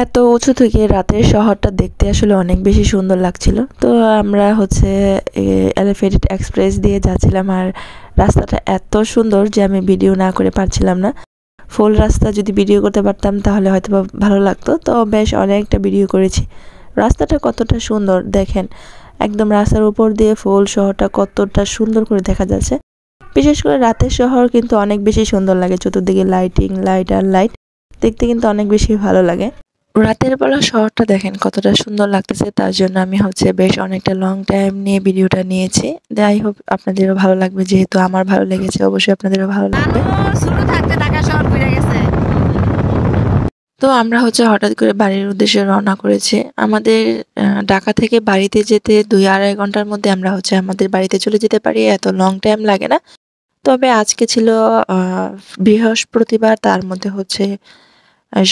এত উঁচু থেকে রাতের শহরটা দেখতে আসলে অনেক বেশি সুন্দর লাগছিল। তো আমরা হচ্ছে এলিভেটেড এক্সপ্রেস দিয়ে যাচ্ছিলাম, আর রাস্তাটা এত সুন্দর যে আমি ভিডিও না করে পারছিলাম না। ফুল রাস্তা যদি ভিডিও করতে পারতাম তাহলে হয়তো ভালো লাগতো। তো বেশ অনেকটা ভিডিও করেছি। রাস্তাটা কতটা সুন্দর দেখেন, একদম রাস্তার উপর দিয়ে ফুল শহরটা কতটা সুন্দর করে দেখা যাচ্ছে। বিশেষ করে রাতের শহর কিন্তু অনেক বেশি সুন্দর লাগে, চতুর্দিকে লাইটিং, লাইট আর লাইট, দেখতে কিন্তু অনেক বেশি ভালো লাগে। রাতের বেলা শহরটা দেখেন কতটা সুন্দর লাগতেছে, তার জন্য আমি হচ্ছে বেশ অনেকটা লং টাইম নিয়ে ভিডিওটা নিয়েছি। আই হোপ আপনাদেরও ভালো লাগবে, যেহেতু আমার ভালো লেগেছে অবশ্যই আপনাদেরও ভালো লাগবে। তো আমরা হচ্ছে হঠাৎ করে বাড়ির উদ্দেশ্যে রওনা করেছি। আমাদের ঢাকা থেকে বাড়িতে যেতে 2-2.5 ঘন্টার মধ্যে আমরা হচ্ছে আমাদের বাড়িতে চলে যেতে পারি, এত লং টাইম লাগে না। তবে আজকে ছিল বৃহস্পতিবার, তার মধ্যে হচ্ছে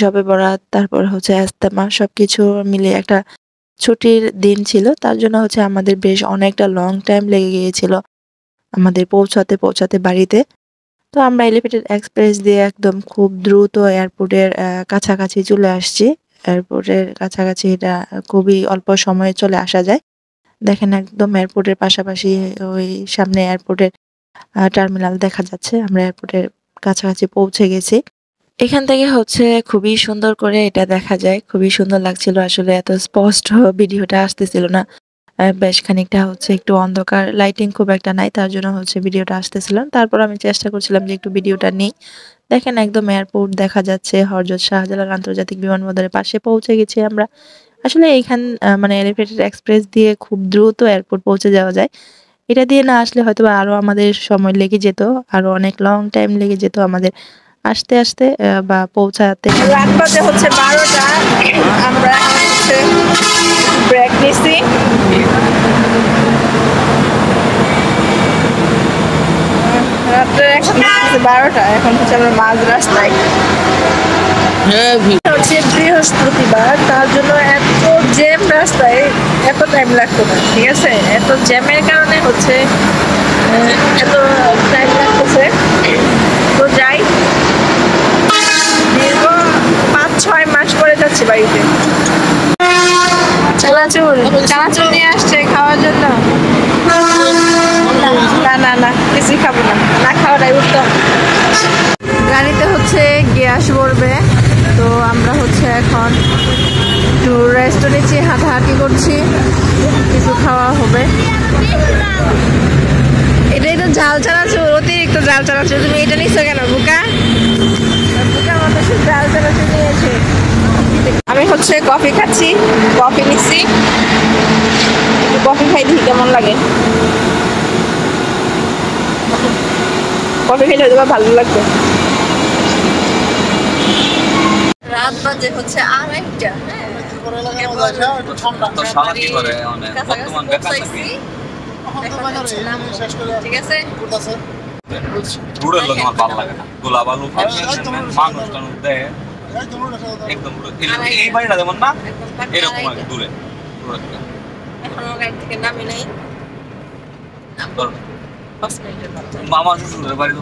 শবে বরাত, তারপর হচ্ছে ইজতেমা, সবকিছু মিলে একটা ছুটির দিন ছিল। তার জন্য হচ্ছে আমাদের বেশ অনেকটা লং টাইম লেগে গিয়েছিল আমাদের পৌঁছাতে বাড়িতে। তো আমরা এলিভেটেড এক্সপ্রেস দিয়ে একদম খুব দ্রুত এয়ারপোর্টের কাছাকাছি চলে আসছি। এয়ারপোর্টের কাছাকাছি এটা খুবই অল্প সময়ে চলে আসা যায়। দেখেন একদম এয়ারপোর্টের পাশাপাশি ওই সামনে এয়ারপোর্টের টার্মিনাল দেখা যাচ্ছে। আমরা এয়ারপোর্টের কাছাকাছি পৌঁছে গেছি। এখান থেকে হচ্ছে খুবই সুন্দর করে এটা দেখা যায়। খুবই সুন্দর লাগছিল আসলে, এত স্পষ্ট ভিডিওটা আসতেছিল না। বেশ খানিকটা হচ্ছে একটু অন্ধকার, লাইটিং খুব একটা নাই, তার জন্য হচ্ছে ভিডিওটা আসতেছিল না। তারপর আমি চেষ্টা করছিলাম যে একটু ভিডিওটা নিই। দেখেন একদম এয়ারপোর্ট দেখা যাচ্ছে, হযরত শাহজালাল আন্তর্জাতিক বিমানবন্দরের পাশে পৌঁছে গেছি আমরা। আসলে এইখান মানে এলিভেটেড এক্সপ্রেস দিয়ে খুব দ্রুত এয়ারপোর্ট পৌঁছে যাওয়া যায়। এটা দিয়ে না আসলে হয়তোবা আরো আমাদের সময় লেগে যেত, আরো অনেক লং টাইম লেগে যেত আমাদের আসতে বা পৌঁছাতে। রাত বাজে হচ্ছে 12টা, আমরা হচ্ছে ব্রেক নিছি। রাত্রে এখন 12টা, এখন হচ্ছে আমরা মাঝ রাস্তায়। হচ্ছে বৃহস্পতিবার, তার জন্য এত জ্যাম রাস্তায়, এত টাইম লাগতো না, ঠিক আছে। এত জ্যামের কারণে হচ্ছে এত টাইম লাগতেছে। তো যাই, দীর্ঘ 5-6 মাস পরে যাচ্ছি বাড়িতে। চানাচুর নিয়ে আসছে খাওয়ার জন্য। না কিছুই খাবো না, না খাওয়াটাই উত্তম। গাড়িতে হচ্ছে গ্যাস ভরবে, তো আমরা হচ্ছে এখন একটু রেস্ট নিচ্ছি, হাঁটাহাঁটি করছি, কিছু খাওয়া হবে। এটাই তো ঝাল চানাচুর, অতিরিক্ত ঝাল চানাচুর। তুমি এটা নিচ্ছ কেন বুকা? বুকা মতো ঝাল চানাচুর নিয়েছে। আমি হচ্ছে কফি খাচ্ছি, কফি নিচ্ছি, কফি খাই দেখি কেমন লাগে। কফি খেলে হয়তো ভালো লাগবে। রাত বাজে হচ্ছে 2:30। ঠিক আছে। এই বাড়িটা যেমন না এরকম দূরে, এখনো গাড়ি থেকে নামি নাই। মামা শ্বশুরের বাড়ি